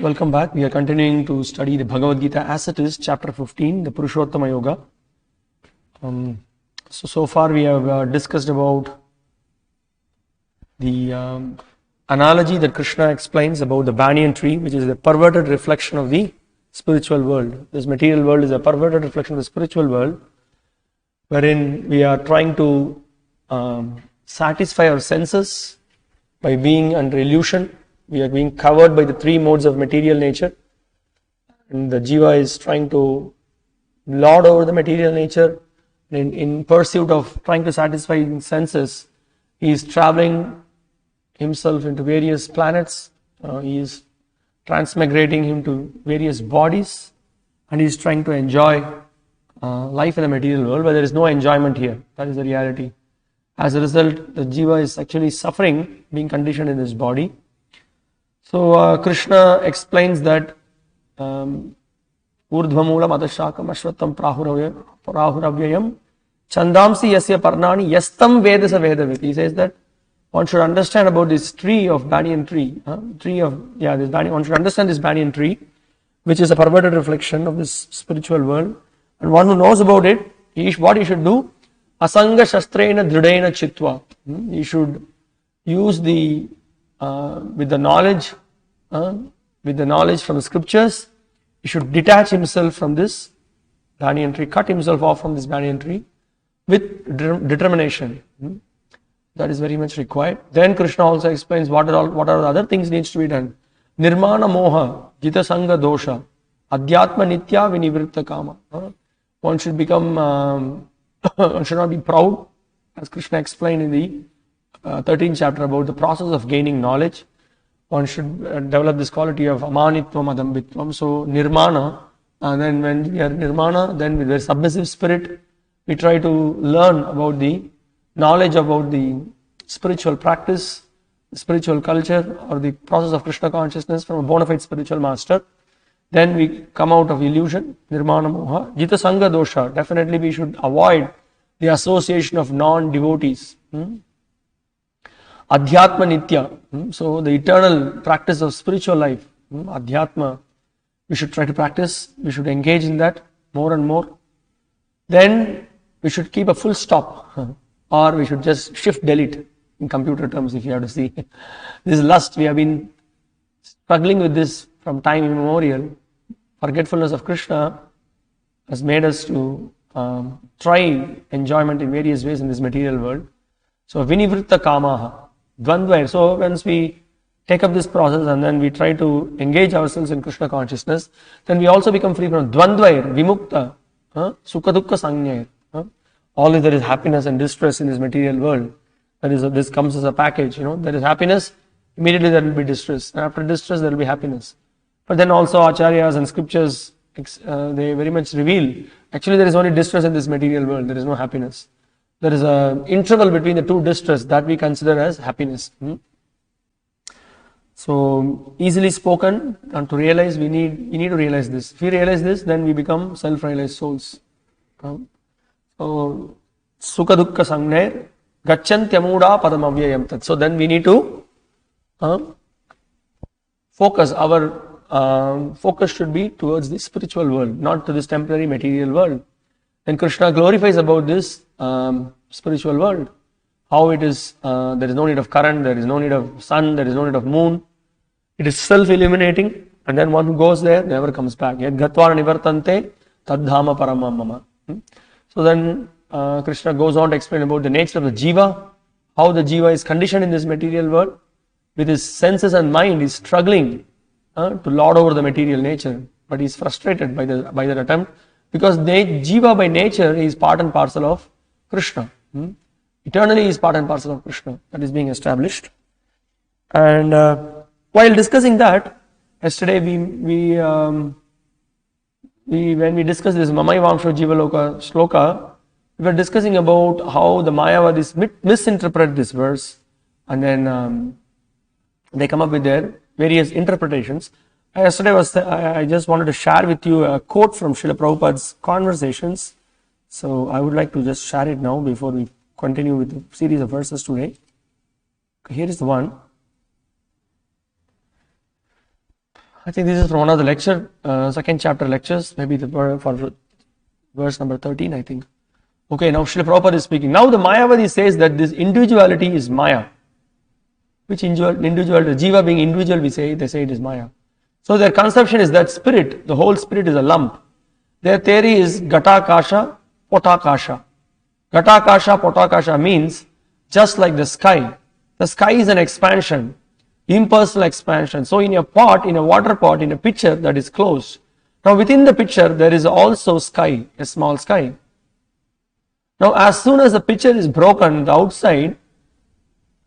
Welcome back. We are continuing to study the Bhagavad Gita as it is, chapter 15, the Purushottama Yoga. So far we have discussed about the analogy that Krishna explains about the banyan tree, which is the perverted reflection of the spiritual world. This material world is a perverted reflection of the spiritual world, wherein we are trying to satisfy our senses by being under illusion. We are being covered by the three modes of material nature, and the jiva is trying to lord over the material nature. In pursuit of trying to satisfy his senses, he is traveling himself into various planets. He is transmigrating him to various bodies, and he is trying to enjoy life in the material world, but there is no enjoyment here. That is the reality. As a result, the jiva is actually suffering, being conditioned in this body. So Krishna explains that Urdhvamulam adashakam ashvatam prahuravyayam chandamsi yasya parnani yastam vedasa vedavit. He says that one should understand about this tree of banyan tree. One should understand this banyan tree, which is a perverted reflection of this spiritual world. And one who knows about it, what he should do? Asanga shastrena dridena chitva. He should use with the knowledge from the scriptures, he should detach himself from this banyan tree, cut himself off from this banyan tree with determination. That is very much required. Then Krishna also explains what are the other things needs to be done. Nirmana moha, jita sanga dosha, adhyatma nitya vinivritta kama. One should become, one should not be proud, as Krishna explained in the 13th chapter about the process of gaining knowledge. One should develop this quality of amanitvam adambitvam. So nirmana, and then when we are nirmana, then with a submissive spirit, we try to learn about the knowledge about the spiritual practice, the spiritual culture, or the process of Krishna consciousness from a bona fide spiritual master. Then we come out of illusion, nirmana moha. Jita sanga dosha, definitely we should avoid the association of non-devotees. Adhyatma nitya, so the eternal practice of spiritual life, adhyatma, we should try to practice, we should engage in that more and more. Then we should keep a full stop, or we should just shift delete in computer terms if you have to see. This is lust, we have been struggling with this from time immemorial. Forgetfulness of Krishna has made us to try enjoyment in various ways in this material world. So vinivritta kamaha, dvandva. So once we take up this process and then we try to engage ourselves in Krishna consciousness, then we also become free from dvandvair, vimukta, sukha dukkha sangyair. Always there is happiness and distress in this material world. That is, this comes as a package. There is happiness, immediately there will be distress. And after distress, there will be happiness. But then also acharyas and scriptures, they very much reveal, actually there is only distress in this material world, there is no happiness. There is an interval between the two distress that we consider as happiness. So easily spoken, and to realize we need to realize this. If we realize this, then we become self-realized souls. So sukha dukkha sangnair gacchantyamuda padamavyayam tat. So then we need to focus. Our focus should be towards the spiritual world, not to this temporary material world. Then Krishna glorifies about this spiritual world, how it is, there is no need of current, there is no need of sun, there is no need of moon. It is self-illuminating, and then one who goes there never comes back. Yad gatvara nivartante tadhama paramam mama. So then Krishna goes on to explain about the nature of the jiva, how the jiva is conditioned in this material world. With his senses and mind, he is struggling to lord over the material nature, but he is frustrated by that attempt, because jiva by nature is part and parcel of Krishna. Eternally is part and parcel of Krishna. That is being established. And while discussing that, yesterday when we discussed this Mamai Vamsho Jiva Loka shloka, we were discussing about how the Mayavadis misinterpret this verse, and then they come up with their various interpretations. Yesterday I just wanted to share with you a quote from Srila Prabhupada's Conversations. So I would like to just share it now before we continue with the series of verses today. Here is the one. I think this is from one of the lecture, second chapter lectures, maybe for verse number 13, I think. Okay, now Srila Prabhupada is speaking. Now the Mayavadi says that this individuality is Maya. Which individuality? Jiva being individual, they say it is Maya. So their conception is that spirit, the whole spirit is a lump. Their theory is Ghatakasha, Potakasha. Ghatakasha, Potakasha means just like the sky. The sky is an expansion, impersonal expansion. So in a pot, in a water pot, in a pitcher that is closed. Now within the pitcher there is also sky, a small sky. Now as soon as the pitcher is broken, the outside,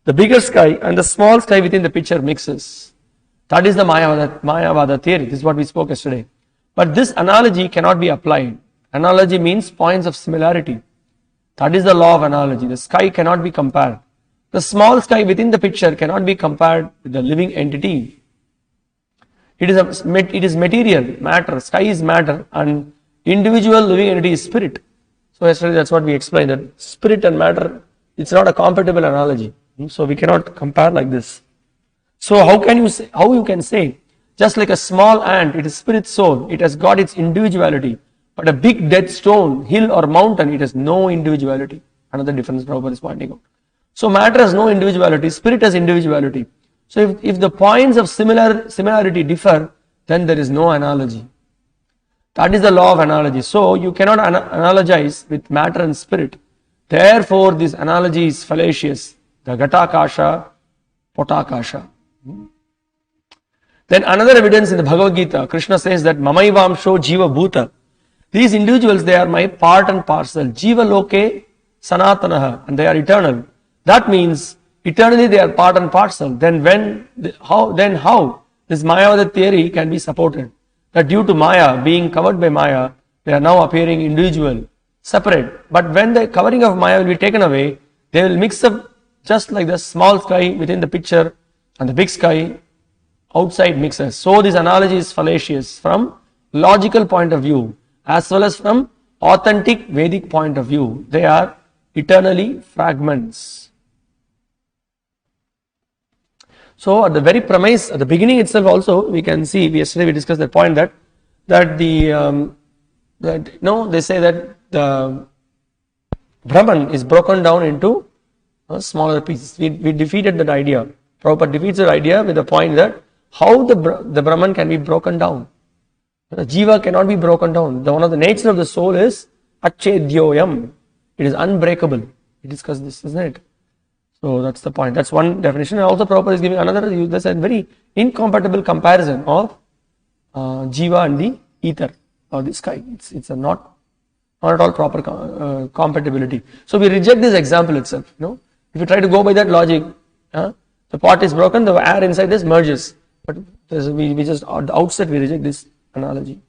the bigger sky and the small sky within the pitcher mixes. That is the Mayavada theory. This is what we spoke yesterday. But this analogy cannot be applied. Analogy means points of similarity. That is the law of analogy. The sky cannot be compared. The small sky within the pitcher cannot be compared with the living entity. It is material, matter. Sky is matter and individual living entity is spirit. So yesterday that's what we explained, that spirit and matter, it's not a compatible analogy. So we cannot compare like this. So how you can say, just like a small ant, it is spirit soul, it has got its individuality. But a big dead stone, hill or mountain, it has no individuality. Another difference Prabhupada is pointing out. So matter has no individuality, spirit has individuality. So if the points of similarity differ, then there is no analogy. That is the law of analogy. So you cannot analogize with matter and spirit. Therefore this analogy is fallacious. The Ghatakasha, Potakasha. Then another evidence in the Bhagavad Gita, Krishna says that Mamaivamsho Jiva Bhuta. These individuals, they are my part and parcel. Jiva Loke Sanatanaha, and they are eternal. That means eternally they are part and parcel. Then how this Mayavada theory can be supported? That due to Maya, being covered by Maya, they are now appearing individual, separate. But when the covering of Maya will be taken away, they will mix up just like the small sky within the picture and the big sky outside mixes. So this analogy is fallacious from logical point of view as well as from authentic Vedic point of view. They are eternally fragments. So at the very premise, at the beginning itself also, we can see, yesterday we discussed that point that they say that the Brahman is broken down into smaller pieces. We defeated that idea. Prabhupada defeats that idea with the point that how the Brahman can be broken down. The Jiva cannot be broken down. One of the nature of the soul is Achedyoyam. It is unbreakable. We discussed this, isn't it? So that's the point. That's one definition. And also Prabhupada is giving another, that's a very incompatible comparison of Jiva and the ether or the sky. It's a not at all proper compatibility. So we reject this example itself. If you try to go by that logic, the pot is broken, the air inside this merges. But we just at the outset we reject this analogy.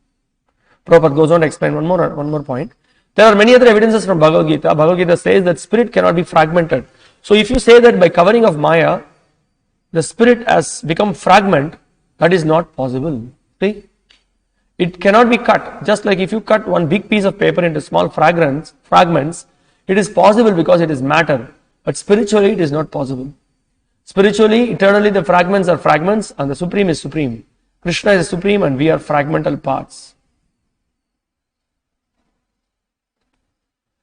Prabhupada goes on to explain one more point. There are many other evidences from Bhagavad Gita. Bhagavad Gita says that spirit cannot be fragmented. So if you say that by covering of Maya, the spirit has become fragment, that is not possible. See? It cannot be cut. Just like if you cut one big piece of paper into small fragments, it is possible because it is matter. But spiritually it is not possible. Spiritually, eternally the fragments are fragments and the Supreme is Supreme. Krishna is Supreme and we are fragmental parts.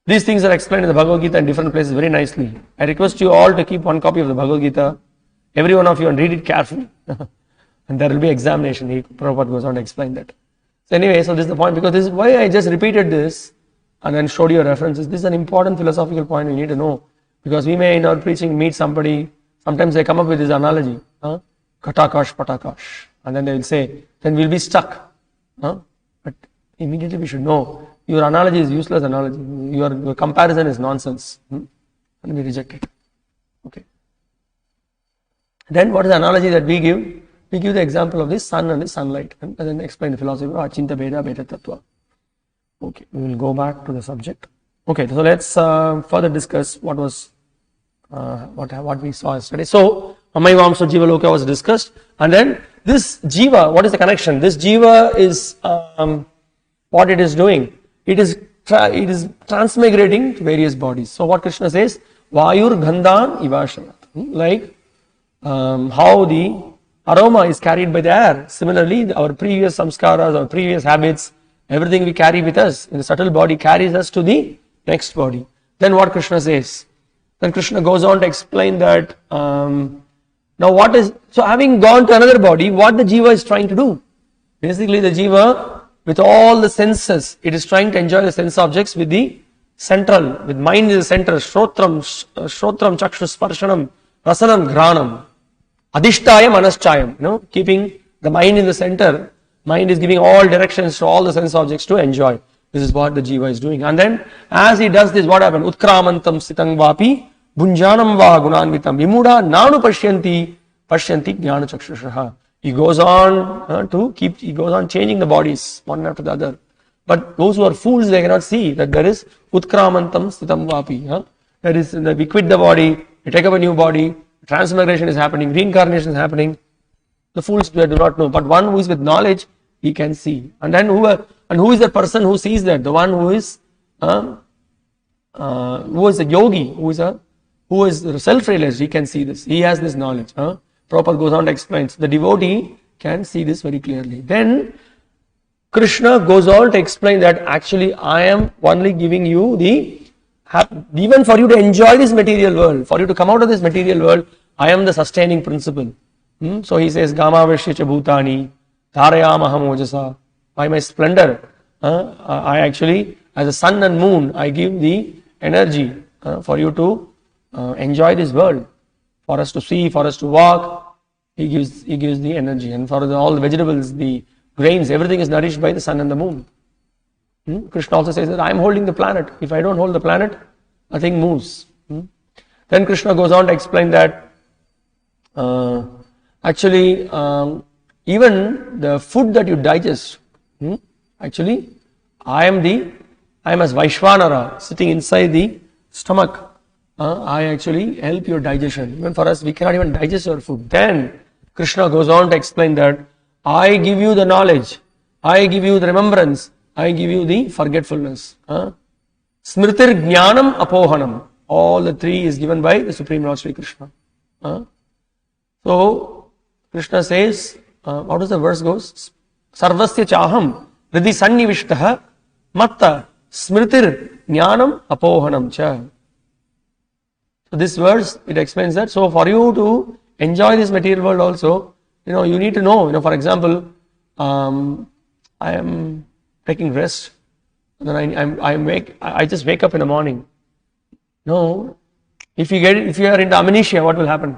These things are explained in the Bhagavad Gita in different places very nicely. I request you all to keep one copy of the Bhagavad Gita, every one of you, and read it carefully. And there will be examination. Prabhupada goes on to explain that. So anyway, so this is the point, because this is why I just repeated this and then showed you references. This is an important philosophical point we need to know. Because we may in our preaching meet somebody, sometimes they come up with this analogy, Katakash, Patakash. And then they will say, then we'll be stuck. But immediately we should know, your analogy is useless analogy. Your comparison is nonsense. And we reject it. Okay. Then what is the analogy that we give? We give the example of the sun and the sunlight. And then explain the philosophy of Achinta Bheda Bheda Tattva. Okay, we will go back to the subject. Okay, so let's further discuss what we saw yesterday. So, Amaivamsa Jiva Loka was discussed, and then this Jiva, what is the connection? This Jiva is what it is doing. It is transmigrating to various bodies. So, what Krishna says, Vayur Gandhan Ivashanat. Like how the aroma is carried by the air. Similarly, our previous samskaras, our previous habits, everything we carry with us in the subtle body carries us to the next body. Then what Krishna says? Then Krishna goes on to explain that now what is, so having gone to another body, what the jiva is trying to do? Basically the jiva with all the senses, it is trying to enjoy the sense objects with the central, with mind in the center, shrotram, chakshus, sparshanam, rasanam, granam, adhishtayam, anaschayam, keeping the mind in the center, mind is giving all directions to all the sense objects to enjoy. This is what the jiva is doing. And then as he does this, what happens? Utkramantam sitang vapi, bunjanam va gunanvitam, vimuda nanu pashyanti jnana chakshushaha. He goes on he goes on changing the bodies one after the other. But those who are fools, they cannot see that there is utkramantam sitam vapi. There is, we quit the body, we take up a new body, transmigration is happening, reincarnation is happening. The fools do not know. But one who is with knowledge, he can see. And then who is the person who sees that? The one who is a yogi, who is self-realized, he can see this. He has this knowledge. Prabhupada goes on to explain. The devotee can see this very clearly. Then Krishna goes on to explain that actually I am only giving you even for you to enjoy this material world, for you to come out of this material world, I am the sustaining principle. So he says, Gama Vashya Bhutani, Dharayamaham Ojasa. By my splendor, I actually, as a sun and moon, I give the energy for you to enjoy this world. For us to see, for us to walk, he gives the energy. And for all the vegetables, the grains, everything is nourished by the sun and the moon. Krishna also says that I am holding the planet. If I don't hold the planet, nothing moves. Then Krishna goes on to explain that actually even the food that you digest, actually I am as Vaishvanara sitting inside the stomach. I actually help your digestion. Even for us, we cannot even digest our food. Then Krishna goes on to explain that I give you the knowledge, I give you the remembrance, I give you the forgetfulness. Smritir jnanam apohanam. All the three is given by the Supreme Lord Sri Krishna. So Krishna says, how does the verse goes? Sarvasya chaham hridi sannivishtaha matta smritir jnanam apohanam cha. So this verse, it explains that. So for you to enjoy this material world also, you need to know, for example, I am taking rest, and then I just wake up in the morning. No, if you are into amnesia, what will happen?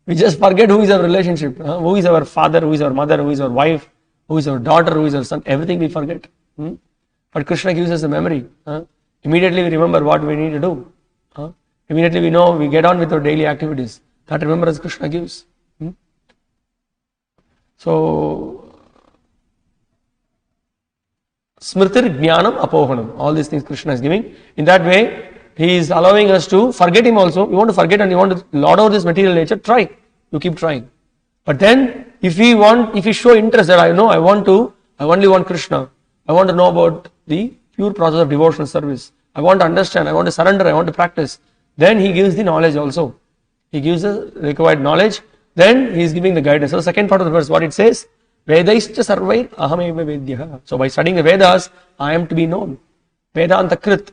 We just forget who is our relationship, who is our father, who is our mother, who is our wife, who is our daughter, who is our son, everything we forget. But Krishna gives us a memory. Immediately we remember what we need to do. Immediately we know, we get on with our daily activities. That remembrance Krishna gives. So, smritir jnanam apohanam. All these things Krishna is giving. In that way, he is allowing us to forget him also. You want to forget and you want to lord over this material nature, try. You keep trying. But then, if we show interest that I only want Krishna. I want to know about the pure process of devotional service. I want to understand, I want to surrender, I want to practice. Then he gives the knowledge also. He gives the required knowledge. Then he is giving the guidance. So the second part of the verse, what it says, Vedaischa sarvair ahameva vedyaha. So by studying the Vedas, I am to be known. Vedanta krit.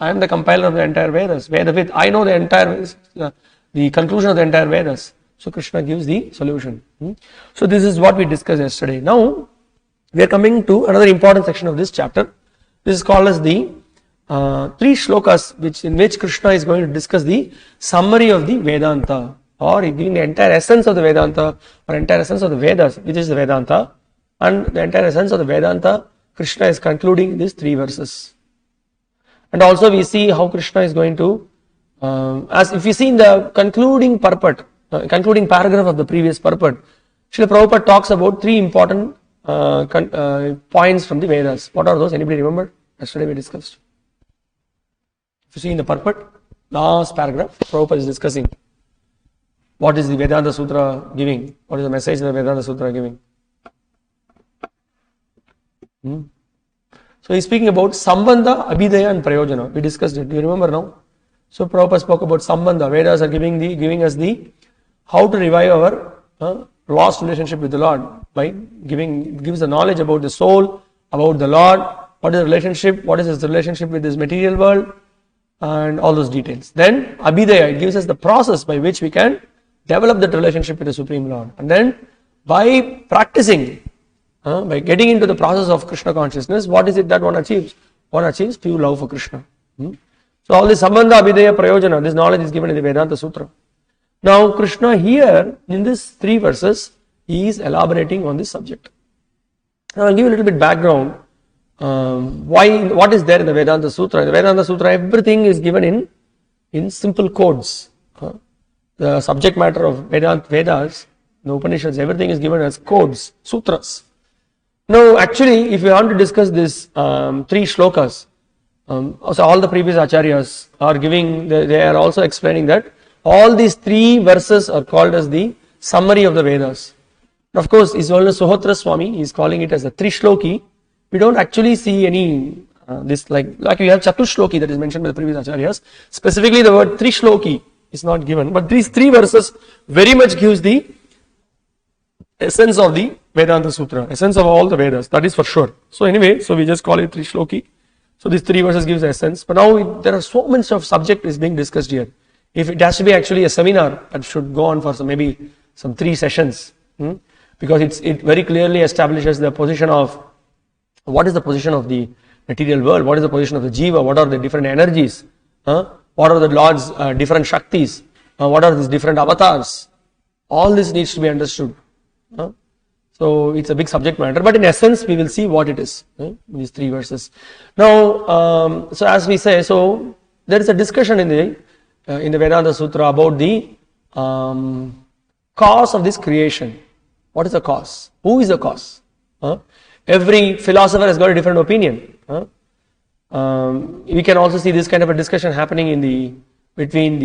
I am the compiler of the entire Vedas. Vedavid, I know the entire the conclusion of the entire Vedas. So Krishna gives the solution. So this is what we discussed yesterday. Now we are coming to another important section of this chapter. This is called as the 3 shlokas in which Krishna is going to discuss the summary of the Vedanta, or giving the entire essence of the Vedanta, or entire essence of the Vedas, which is the Vedanta, and the entire essence of the Vedanta, Krishna is concluding these 3 verses. And also we see how Krishna is going to, as if you see in the concluding paragraph of the previous purport, Srila Prabhupada talks about 3 important points from the Vedas. What are those? Anybody remember? Yesterday we discussed. If you see in the purport, last paragraph, Prabhupada is discussing what is the Vedanta Sutra giving, what is the message the Vedanta Sutra giving. So he's speaking about Sambandha, Abhidaya and Prayojana. We discussed it. Do you remember now? So Prabhupada spoke about Sambandha. Vedas are giving us how to revive our lost relationship with the Lord by gives the knowledge about the soul, about the Lord, what is the relationship, what is his relationship with this material world, and all those details. Then Abhidaya, it gives us the process by which we can develop that relationship with the Supreme Lord. And then by practicing, by getting into the process of Krishna consciousness, what is it that one achieves? One achieves pure love for Krishna. So all this Sambandha, Abhidaya, Prayojana, this knowledge is given in the Vedanta Sutra. Now Krishna here, in these 3 verses, he is elaborating on this subject. Now I'll give you a little bit background. What is there in the Vedanta Sutra? In the Vedanta Sutra, everything is given in simple codes. The subject matter of Vedas, the Upanishads, everything is given as codes, sutras. Now actually, if you want to discuss this 3 shlokas, also all the previous acharyas are giving, they are also explaining that all these 3 verses are called as the summary of the Vedas. Of course, His Holiness Suhotra Swami, he is calling it as a Trishloki. We don't actually see any, this like we have Chatushloki that is mentioned by the previous acharyas. Specifically the word Trishloki is not given, but these 3 verses very much gives the essence of the Vedanta Sutra, essence of all the Vedas, that is for sure. So anyway, so we just call it Trishloki. So these 3 verses gives the essence, but now there are so much of subject is being discussed here. If it has to be actually a seminar, that should go on for maybe some 3 sessions, because it very clearly establishes the position of, what is the position of the material world, what is the position of the Jiva, what are the different energies, what are the Lord's different Shaktis, what are these different avatars, all this needs to be understood. So it's a big subject matter, but in essence we will see what it is, these 3 verses. Now, so as we say, so there is a discussion in the Vedanta Sutra about the cause of this creation. What is the cause? Who is the cause? Every philosopher has got a different opinion. We can also see this kind of a discussion happening in between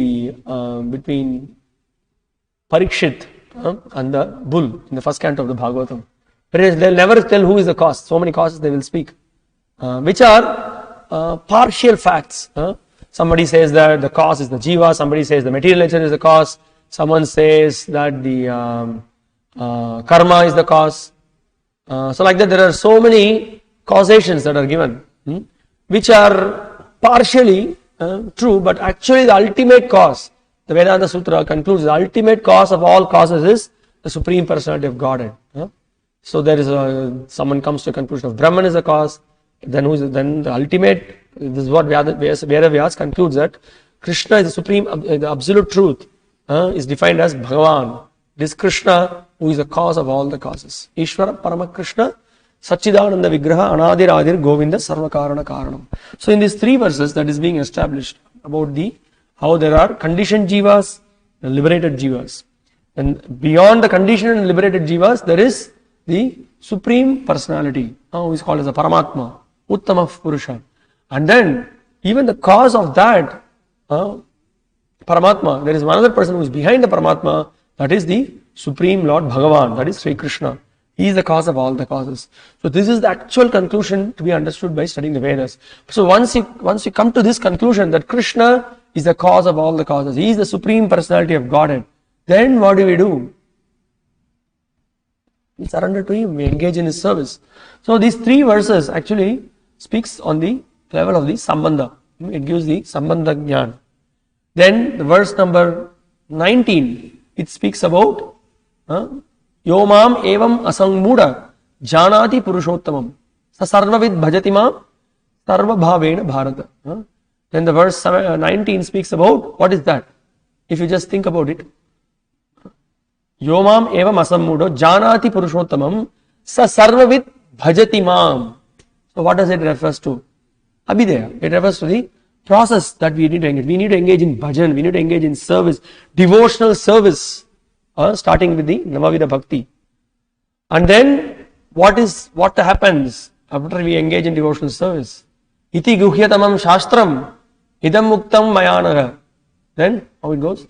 Parikshit and the bull in the first canto of the Bhagavatam. They'll never tell who is the cause. So many causes they will speak, which are partial facts. Somebody says that the cause is the jiva, somebody says the material nature is the cause, someone says that the karma is the cause. So like that there are so many causations that are given, which are partially true, but actually the ultimate cause, the Vedanta Sutra concludes, the ultimate cause of all causes is the Supreme Personality of Godhead. So there is someone comes to a conclusion of Brahman is the cause, then the ultimate, this is what Vyas concludes, that Krishna is the supreme, the absolute truth, is defined as Bhagavan. This Krishna who is the cause of all the causes. Ishvara Parama Krishna Sachidananda Vigraha Anadir Adir Govinda Sarvakarana Karanam. So in these 3 verses that is being established about how there are conditioned jivas and liberated jivas. And beyond the conditioned and liberated jivas, there is the Supreme Personality, who is called as a Paramatma, Uttama Purusha. And then even the cause of that Paramatma, there is one other person who is behind the Paramatma, that is the Supreme Lord Bhagavan, that is Sri Krishna. He is the cause of all the causes. So this is the actual conclusion to be understood by studying the Vedas. So once you come to this conclusion that Krishna is the cause of all the causes, he is the Supreme Personality of Godhead, then what do? We surrender to him, we engage in his service. So these 3 verses actually speaks on the level of the Sambandha. It gives the Sambandha Jnana. Then the verse number 19, it speaks about Yomam evam asangmuda janati purushottamam sa sarvavid bhajatimam sarva bhavena bharata. Then the verse 19 speaks about, what is that? If you just think about it. Yomam evam asammudo janati purushottamam sa sarvavid bhajatimam. So what does it refers to? Abhidaya. It refers to the process that we need to engage. We need to engage in bhajan, we need to engage in service, devotional service, starting with the Navavida Bhakti. And then what happens after we engage in devotional service? Iti guhyatamam shastram idam muktam mayanaga. Then how it goes?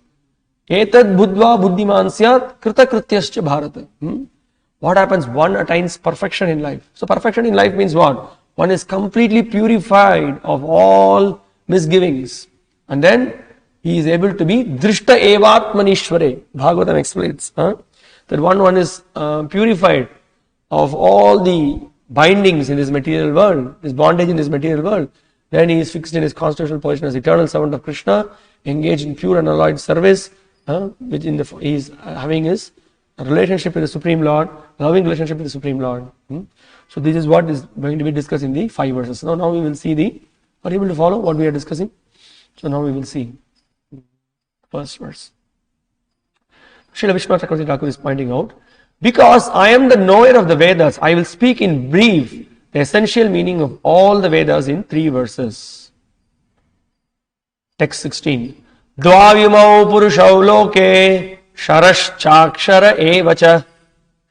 Etad buddhva buddhiman syat krita krityascha bharata. What happens? One attains perfection in life. So perfection in life means what? One is completely purified of all misgivings. And then he is able to be drishta evatmanishware. Bhagavatam explains. that one is purified of all the bindings in this material world, this bondage in this material world, then he is fixed in his constitutional position as eternal servant of Krishna, engaged in pure and unalloyed service, which he is having his relationship with the Supreme Lord, loving relationship with the Supreme Lord. So this is what is going to be discussed in the 5 verses. Now we will see are you able to follow what we are discussing? So now we will see first verse. Srila Vishwanath Chakravarti Thakur is pointing out, because I am the knower of the Vedas, I will speak in brief the essential meaning of all the Vedas in 3 verses. Text 16. Dvavimau purushau loke sharaschakshara evacha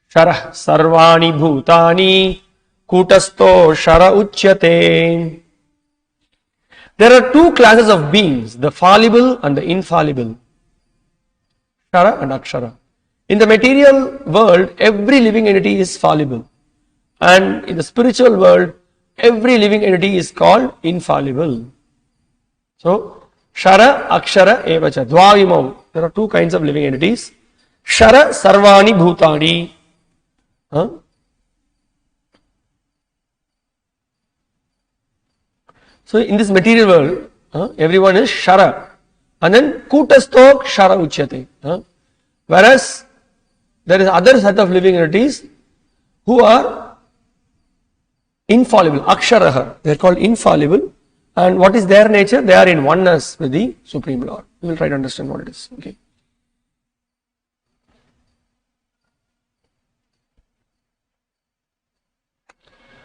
sharah sarvani bhutani kutasto shara uchyate. There are 2 classes of beings, the fallible and the infallible. Shara and Akshara. In the material world, every living entity is fallible. And in the spiritual world, every living entity is called infallible. So, Shara, Akshara, Evacha, Dvavimau. There are 2 kinds of living entities. Shara, Sarvani, Bhutani. So, in this material world, everyone is Shara. And then Kutastok Shara Uchyate. Whereas there is other set of living entities who are infallible, Aksharaha. They are called infallible. And what is their nature? They are in oneness with the Supreme Lord. We will try to understand what it is. Okay.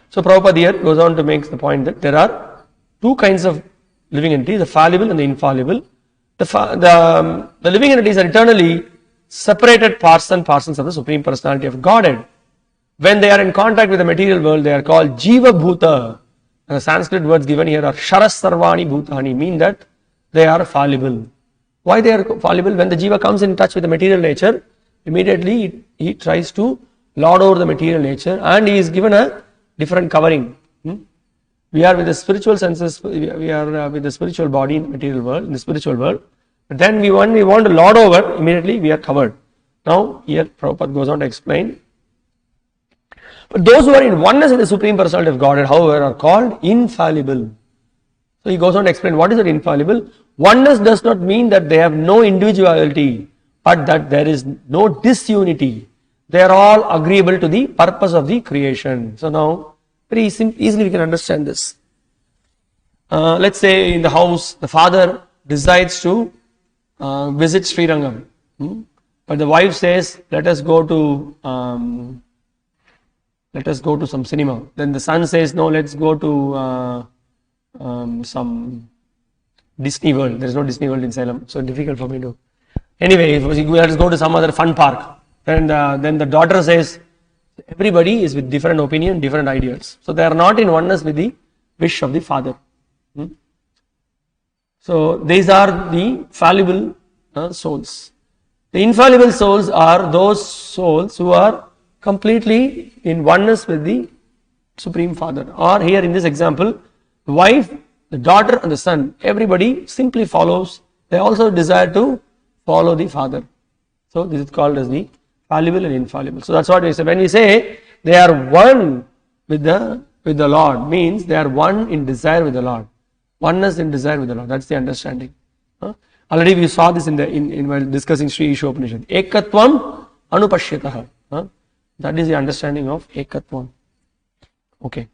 So Prabhupada here goes on to make the point that there are 2 kinds of living entities, the fallible and the infallible. The living entities are eternally separated parts and parcels of the Supreme Personality of Godhead. When they are in contact with the material world, they are called Jiva Bhuta. And the Sanskrit words given here are Sharas Sarvani Bhutani, mean that they are fallible. Why they are fallible? When the Jiva comes in touch with the material nature, immediately he tries to lord over the material nature and he is given a different covering. We are with the spiritual senses, we are with the spiritual body in the material world, in the spiritual world. But then we want to lord over, immediately we are covered. Now here Prabhupada goes on to explain. But those who are in oneness with the Supreme Personality of Godhead, however, are called infallible. So he goes on to explain what is that infallible. Oneness does not mean that they have no individuality, but that there is no disunity. They are all agreeable to the purpose of the creation. So now, very easily we can understand this. Let's say in the house, the father decides to visit Srirangam. But the wife says, let us go to some cinema. Then the son says, no, let's go to some Disney World. There is no Disney World in Salem, so difficult for me to. Anyway, let us go to some other fun park. Then the daughter says, everybody is with different opinion, different ideas. So they are not in oneness with the wish of the father. So these are the fallible souls. The infallible souls are those souls who are completely in oneness with the Supreme Father. Or here in this example, the wife, the daughter and the son, everybody simply follows. They also desire to follow the Father. So this is called as the fallible and infallible. So that's what we say. When we say they are one with the Lord, means they are one in desire with the Lord. Oneness in desire with the Lord. That's the understanding. Already we saw this in while discussing Sri Isha Upanishad. Ekatvam anupashyataha. That is the understanding of Ekatvam. Okay.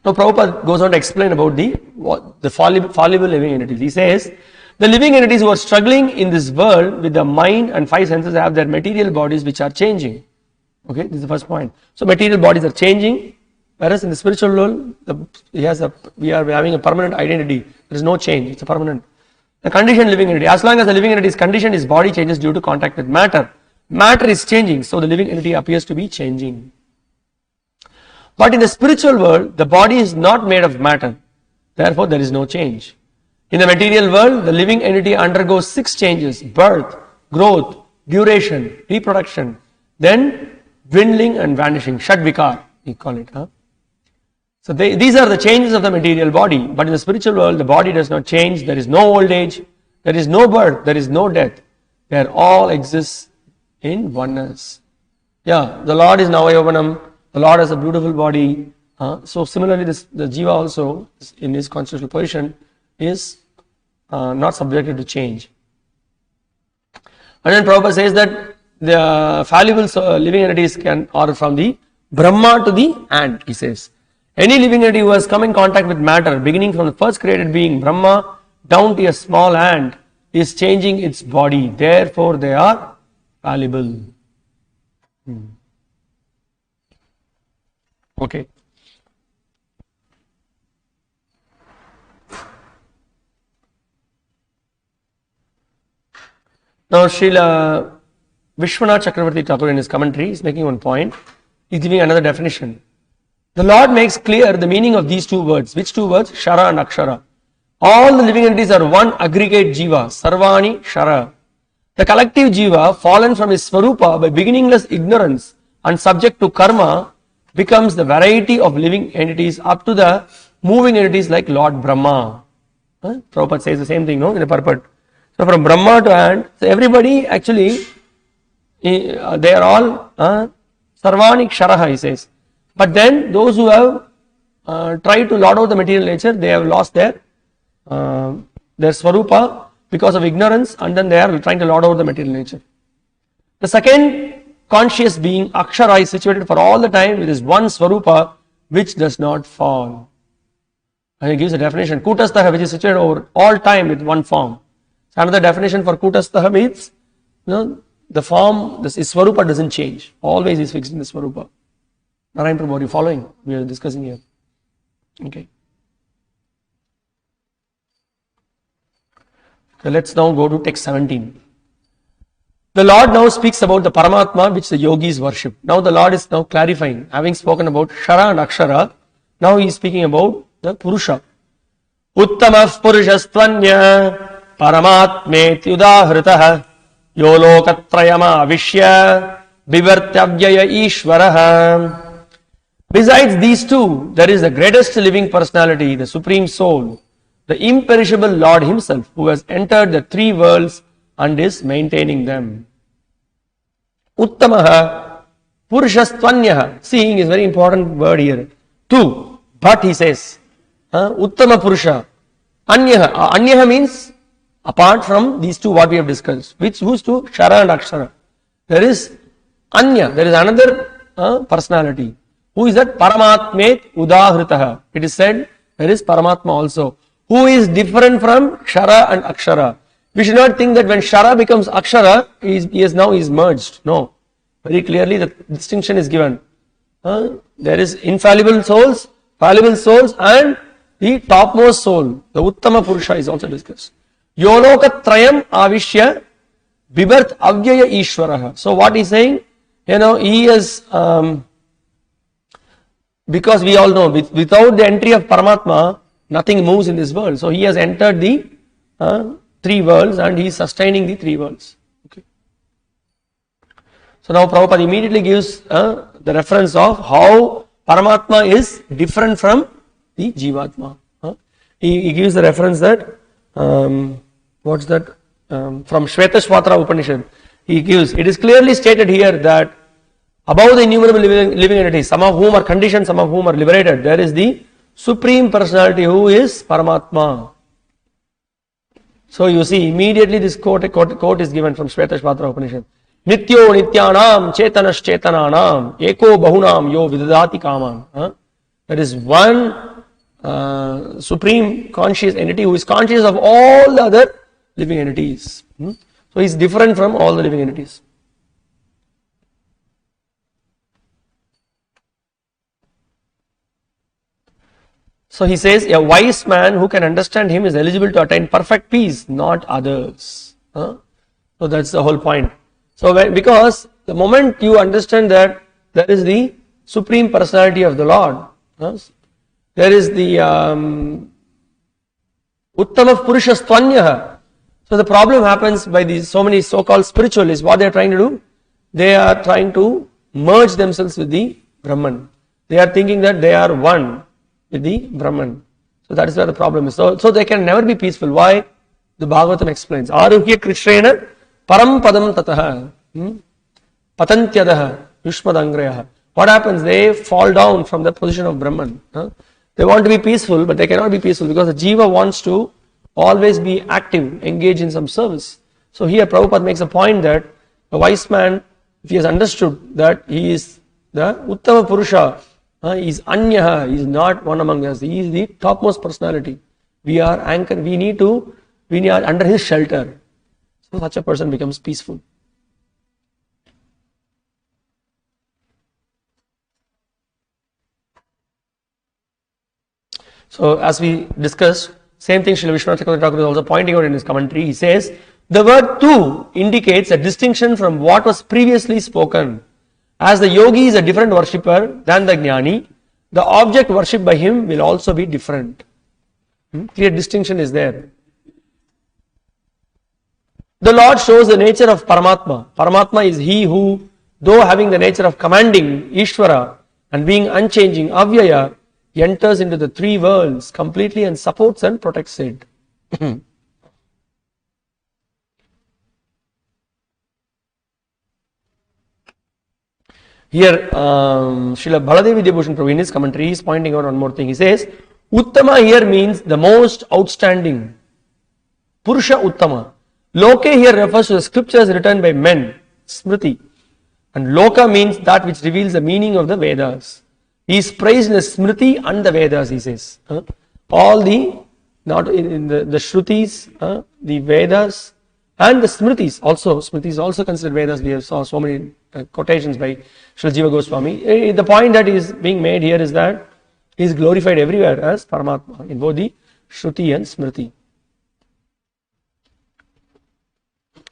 Now Prabhupada goes on to explain about the fallible living entities. He says, the living entities who are struggling in this world with the mind and 5 senses have their material bodies which are changing. Okay, this is the first point. So material bodies are changing, whereas in the spiritual world, we are having a permanent identity. There is no change, it's a permanent. The conditioned living entity, as long as the living entity is conditioned, his body changes due to contact with matter. Matter is changing, so the living entity appears to be changing. But in the spiritual world, the body is not made of matter. Therefore, there is no change. In the material world, the living entity undergoes 6 changes: birth, growth, duration, reproduction, then dwindling and vanishing. Shadvikar, we call it. So these are the changes of the material body. But in the spiritual world, the body does not change. There is no old age. There is no birth. There is no death. They all exist in oneness. Yeah, the Lord is Navayovanam. The Lord has a beautiful body. So similarly, the Jiva also, in his constitutional position, is not subjected to change. And then Prabhupada says that the fallible living entities are from the Brahma to the ant, he says. Any living entity who has come in contact with matter, beginning from the first created being, Brahma, down to a small ant, is changing its body. Therefore, they are fallible. Okay. Now, Srila Vishwanath Chakravarti Thakur in his commentary is making one point. He is giving another definition. The Lord makes clear the meaning of these two words. Which two words? Shara and Akshara. All the living entities are one aggregate Jiva, Sarvani Shara. The collective Jiva, fallen from his Swarupa by beginningless ignorance and subject to karma, becomes the variety of living entities up to the moving entities like Lord Brahma. Prabhupada says the same thing, no, in the purport. So from Brahma to ant, so everybody actually, they are all Sarvani Ksharaha, he says. But then those who have tried to lord out the material nature, they have lost their Swarupa because of ignorance, and then they are trying to lord out the material nature. The second conscious being, Akshara, is situated for all the time with his one Swarupa which does not fall. And he gives a definition, Kutastaha, which is situated over all time with one form. So another definition for Kutastaha means, the form, his Swarupa doesn't change. Always is fixed in the Swarupa. Narayan Prabhu, are you following? We are discussing here. Okay. So let's now go to text 17. The Lord now speaks about the Paramatma which the yogis worship. Now the Lord is now clarifying. Having spoken about Shara and Akshara, now he is speaking about the Purusha. Uttamah Purushastvanya Paramatmeti Udahritah Yo Lokatrayama Vishya Bivartyavyaya Ishvaraha. Besides these two, there is the greatest living personality, the Supreme Soul, the imperishable Lord himself, who has entered the three worlds and is maintaining them. Uttamaha Purushastvanyaha. Seeing is a very important word here. Two, but he says, Uttama Purusha. Anyaha. Anyaha means apart from these two what we have discussed. Whose two? Shara and Akshara. There is Anya. There is another personality. Who is that? Paramatmet Udahritah. It is said there is Paramatma also, who is different from Shara and Akshara. We should not think that when Shara becomes Akshara, he is merged. No. Very clearly the distinction is given. There is infallible souls, fallible souls, and the topmost soul, the Uttama Purusha, is also discussed. Yoloka Trayam Avishya Bibart Avyaya Ishvaraha. So what he is saying, he is, because we all know, without the entry of Paramatma, nothing moves in this world. So he has entered the three worlds and he is sustaining the three worlds. Okay. So now Prabhupada immediately gives the reference of how Paramatma is different from the Jivatma. He gives the reference that, what's that? From Shvetashvatra Upanishad. He gives, it is clearly stated here that above the innumerable living entities, some of whom are conditioned, some of whom are liberated, there is the Supreme Personality who is Paramatma. So you see, immediately this quote is given from Shvetashvatra Upanishad. Nityo Nityanam Chetanas Chetananam Eko Bahunam Yo Vidadati Kaman. There is one Supreme Conscious Entity who is conscious of all the other living entities. So he is different from all the living entities. So he says, a wise man who can understand him is eligible to attain perfect peace, not others. So that's the whole point. So because the moment you understand that there is the Supreme Personality of the Lord, there is the Uttama Purushastvanyaha. So the problem happens by these so many so-called spiritualists. What they are trying to do? they are trying to merge themselves with the Brahman. They are thinking that they are one with the Brahman. So that is where the problem is. So they can never be peaceful. Why? The Bhagavatam explains. Aruhya krishrena param padam tataha patantyadaha yushmadangrayaha. What happens? They fall down from the position of Brahman. They want to be peaceful, but they cannot be peaceful because the jiva wants to always be active, engage in some service. So here Prabhupada makes a point that a wise man, if he has understood that he is the Uttama Purusha, he is Anyaha, he is not one among us, he is the topmost personality. We are anchored, we are under his shelter. So such a person becomes peaceful. So as we discussed, same thing Srila Vishwanath Chakravarti Thakur is also pointing out in his commentary. He says, the word tu indicates a distinction from what was previously spoken. As the yogi is a different worshipper than the jnani, the object worshipped by him will also be different. Clear distinction is there. The Lord shows the nature of Paramatma. Paramatma is he who, though having the nature of commanding, Ishvara, and being unchanging, Avyaya, enters into the three worlds completely and supports and protects it. Here, Srila Baladevi Vidyabhushan Prabhu in his commentary is pointing out one more thing. He says, Uttama here means the most outstanding. Purusha Uttama. Loke here refers to the scriptures written by men, Smriti. And Loka means that which reveals the meaning of the Vedas. He is praised in the Smriti and the Vedas, he says. All the, not in the Shrutis, the Vedas and the Smritis also. Smritis also considered Vedas. We have saw so many quotations by Srila Jiva Goswami. The point that is being made here is that he is glorified everywhere as Paramatma in both the Shruti and Smriti.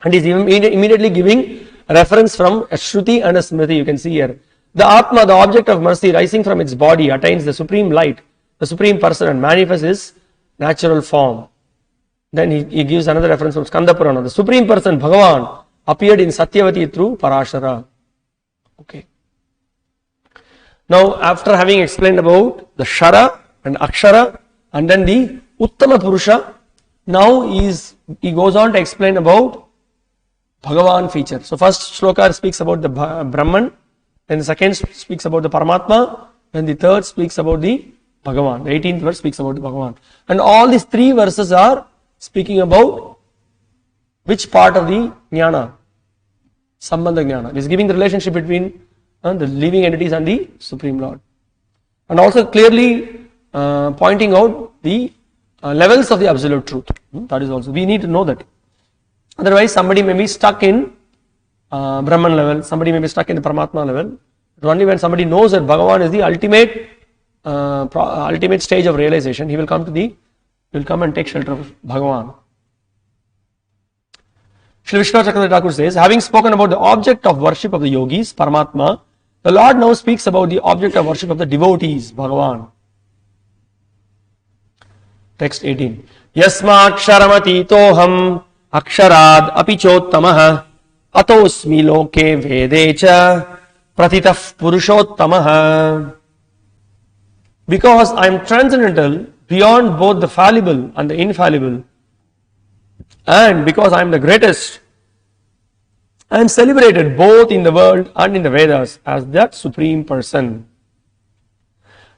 And he is immediately giving a reference from a Shruti and a Smriti. You can see here. The Atma, the object of mercy, rising from its body, attains the supreme light, the supreme person, and manifests his natural form. Then he gives another reference from Skanda Purana. The supreme person, Bhagavan, appeared in Satyavati through Parashara. Okay. Now, after having explained about the Shara and Akshara, and then the Uttama Purusha, now he goes on to explain about Bhagavan feature. So, first shloka speaks about the Brahman. Then the second speaks about the Paramatma, then the third speaks about the Bhagavan. The 18th verse speaks about the Bhagavan. And all these three verses are speaking about which part of the Jnana? Sambandha Jnana. It is giving the relationship between the living entities and the Supreme Lord. And also clearly pointing out the levels of the absolute truth. That is also, we need to know that. Otherwise somebody may be stuck in Brahman level, somebody may be stuck in the Paramatma level. But only when somebody knows that Bhagavan is the ultimate stage of realization, he will come and take shelter of Bhagavan. Srila Vishwanath Chakravarti Thakur says, having spoken about the object of worship of the yogis, Paramatma, the Lord now speaks about the object of worship of the devotees, Bhagavan. Text 18. Yasmat sharamati toham aksharad apichottamah atosmi loke vedecha pratitaf purushottamah. Because I am transcendental beyond both the fallible and the infallible, and because I am the greatest, I am celebrated both in the world and in the Vedas as that supreme person.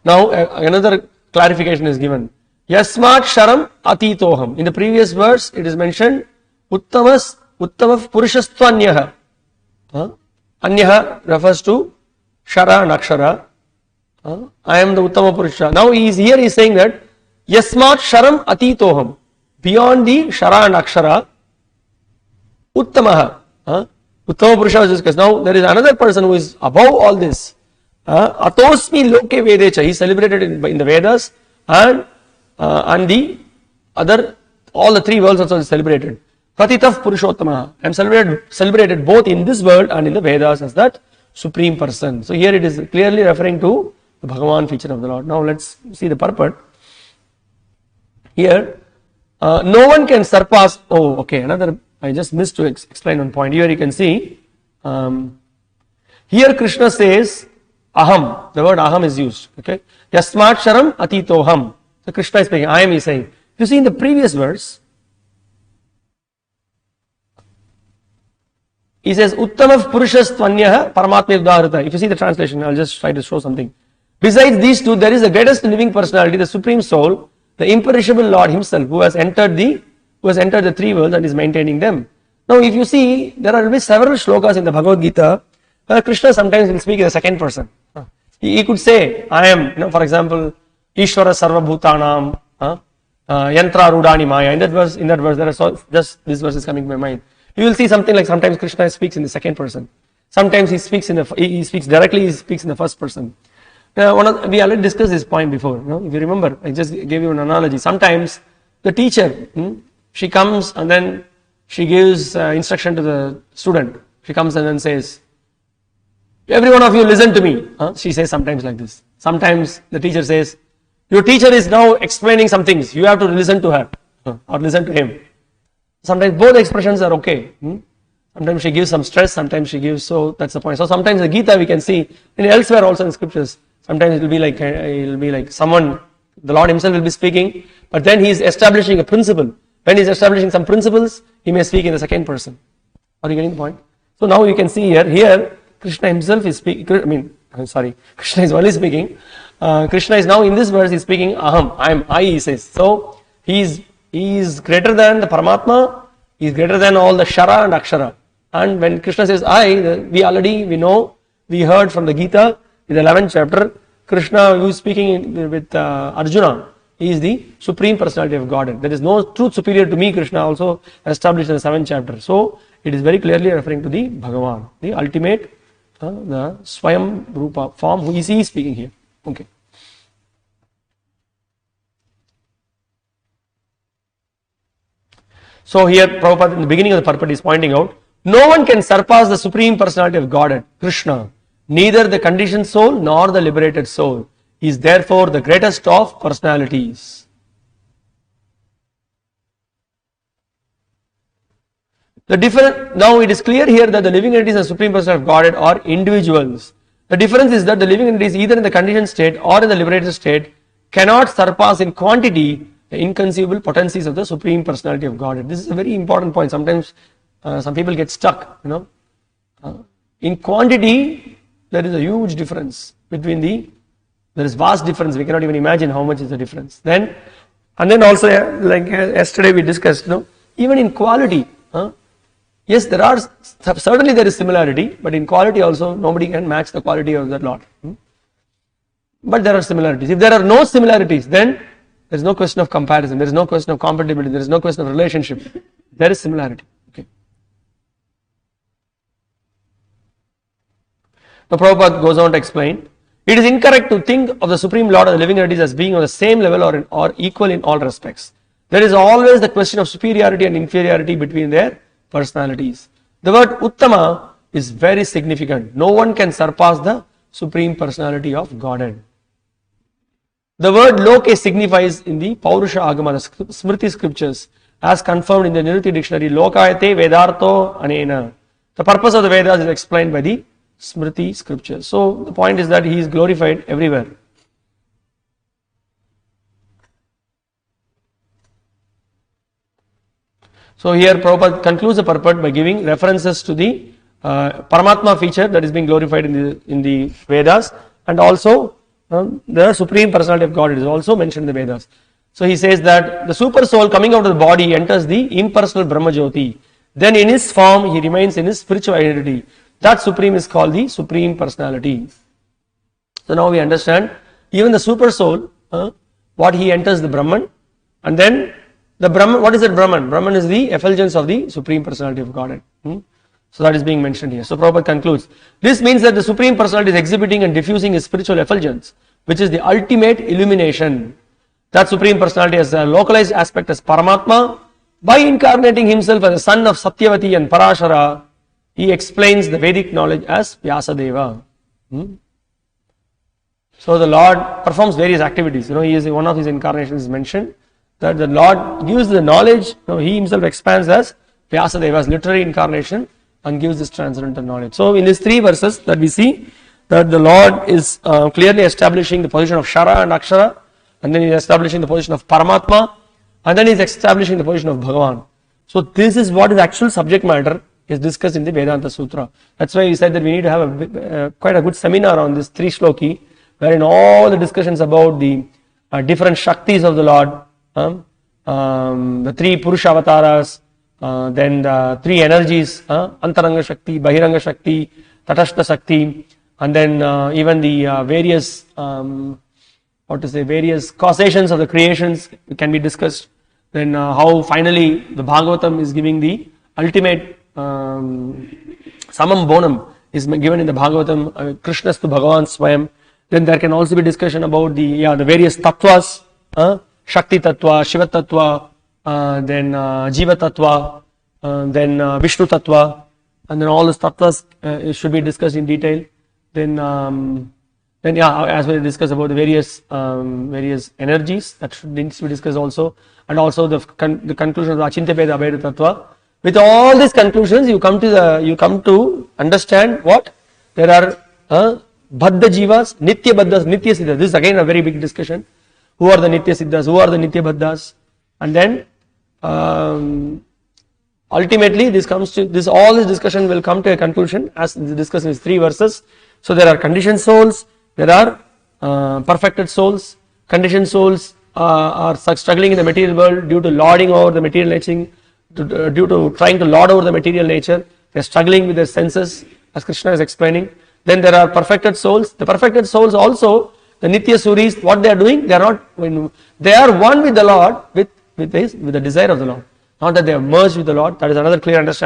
Now another clarification is given. Yasmat sharam atitoham. In the previous verse it is mentioned uttama purushastvanyaha. Anyaha refers to shara and akshara. I am the uttama purusha. Now he is saying that yasmat sharam atitoham. Beyond the shara and akshara, uttamaha. Uttama purusha was discussed. Now there is another person who is above all this. Atosmi loke vedecha. He is celebrated in the Vedas and the other, all the three worlds also is celebrated. Pratitaf Purushottama. I am celebrated both in this world and in the Vedas as that supreme person. So here it is clearly referring to the Bhagavan feature of the Lord. Now let's see the purport. Here, no one can surpass. Oh, okay. Another, I just missed to explain one point. Here you can see Here Krishna says aham, the word aham is used. Okay, yasmat sharam atitoham. So Krishna is speaking, I am, he is saying. You see in the previous verse, he says uttamav purushastvanyah paramatma udaharata. If you see the translation, I'll just try to show something. Besides these two, there is the greatest living personality, the Supreme Soul, the imperishable Lord Himself, who has entered the three worlds and is maintaining them. Now, if you see, there are several shlokas in the Bhagavad Gita where Krishna sometimes will speak in the second person. He could say, I am, for example, Ishvara Sarva Bhutanam, Yantra Rudani Maya. In that verse, there are just this verse is coming to my mind. You will see something like sometimes Krishna speaks in the second person. Sometimes he speaks directly, he speaks in the first person. We already discussed this point before. If you remember, I just gave you an analogy. Sometimes the teacher, she comes and then she gives instruction to the student. She comes and then says, every one of you listen to me. She says sometimes like this. Sometimes the teacher says, your teacher is now explaining some things. You have to listen to her or listen to him. Sometimes both expressions are okay. Sometimes she gives some stress, sometimes she gives, so that's the point. So sometimes the Gita we can see, and elsewhere also in scriptures, sometimes it will be like someone, the Lord Himself will be speaking, but then He is establishing a principle. When He is establishing some principles, He may speak in the second person. Are you getting the point? So now you can see here Krishna Himself is speaking, Krishna is only speaking. Krishna is now in this verse, He is speaking, aham, I, He says. So He is greater than the Paramatma, He is greater than all the Shara and Akshara. And when Krishna says I, we heard from the Gita, in the 11th chapter, Krishna who is speaking with Arjuna, he is the Supreme Personality of Godhead. There is no truth superior to me, Krishna also established in the 7th chapter. So it is very clearly referring to the Bhagavan, the ultimate, the Swayam Rupa form, who is he speaking here. Okay. So here Prabhupada in the beginning of the purport is pointing out, no one can surpass the Supreme Personality of Godhead, Krishna, neither the conditioned soul nor the liberated soul. He is therefore the greatest of personalities. Now it is clear here that the living entities and Supreme Personality of Godhead are individuals. The difference is that the living entities either in the conditioned state or in the liberated state cannot surpass in quantity the inconceivable potencies of the Supreme Personality of Godhead. This is a very important point. Sometimes some people get stuck, in quantity there is a huge difference between there is vast difference. We cannot even imagine how much is the difference. And then also, like yesterday we discussed, even in quality, yes, certainly there is similarity, but in quality also nobody can match the quality of that Lord. But there are similarities. If there are no similarities, then there is no question of comparison, there is no question of compatibility, there is no question of relationship. There is similarity. Okay. Now Prabhupada goes on to explain, it is incorrect to think of the Supreme Lord of the living entities as being on the same level or equal in all respects. There is always the question of superiority and inferiority between their personalities. The word Uttama is very significant. No one can surpass the Supreme Personality of Godhead. The word Loke signifies in the Paurusha Agama, the Smriti scriptures, as confirmed in the Niruti dictionary, Lokayate Vedartho Anena. The purpose of the Vedas is explained by the Smriti scriptures. So the point is that he is glorified everywhere. So here Prabhupada concludes the purport by giving references to the Paramatma feature that is being glorified in the Vedas, and also the Supreme Personality of God is also mentioned in the Vedas. So he says that the super soul coming out of the body enters the impersonal Brahma Jyoti. Then in his form he remains in his spiritual identity. That Supreme is called the Supreme Personality. So now we understand even the super soul, what he enters the Brahman, and then the Brahman, what is that Brahman? Brahman is the effulgence of the Supreme Personality of Godhead. So that is being mentioned here. So Prabhupada concludes, this means that the Supreme Personality is exhibiting and diffusing his spiritual effulgence, which is the ultimate illumination. That Supreme Personality has a localized aspect as Paramatma. By incarnating himself as the son of Satyavati and Parashara, he explains the Vedic knowledge as Vyasadeva. So the Lord performs various activities. He is one of his incarnations is mentioned that the Lord gives the knowledge. He himself expands as Vyasadeva's literary incarnation. and gives this transcendental knowledge. So in these 3 verses that we see that the Lord is clearly establishing the position of Shara and Akshara, and then he is establishing the position of Paramatma, and then he is establishing the position of Bhagavan. So this is what is actual subject matter is discussed in the Vedanta Sutra. That's why we said that we need to have quite a good seminar on this 3 shloki, wherein all the discussions about the different Shaktis of the Lord, the 3 Purusha avatars, then the 3 energies, Antaranga Shakti, Bahiranga Shakti, Tatashta Shakti, and then even the various various causations of the creations can be discussed. Then how finally the Bhagavatam is giving the ultimate Samam Bonam is given in the Bhagavatam, Krishnastu Bhagavan Swayam. Then there can also be discussion about the various tattvas, Shakti Tattva, Shiva Tattva, then Jiva Tattva, then Vishnu Tattva, and then all these tattvas should be discussed in detail. Then as we discuss about the various energies that needs to be discussed also, and also the conclusion of the Achintya Bheda Abheda Tattva. With all these conclusions, you come to understand what there are Baddha Jivas, Nitya Baddhas, Nitya Siddhas. This is again a very big discussion. Who are the Nitya Siddhas? Who are the Nitya Baddhas? And then ultimately all this discussion will come to a conclusion as discussed in these 3 verses. So there are conditioned souls, there are perfected souls. Conditioned souls are struggling in the material world due to lording over the material nature, due to trying to lord over the material nature. They are struggling with their senses, as Krishna is explaining. Then there are perfected souls. The perfected souls also, the Nitya Suris, what they are doing, they are one with the Lord with the desire of the Lord. Not that they are merged with the Lord. That is another clear understanding.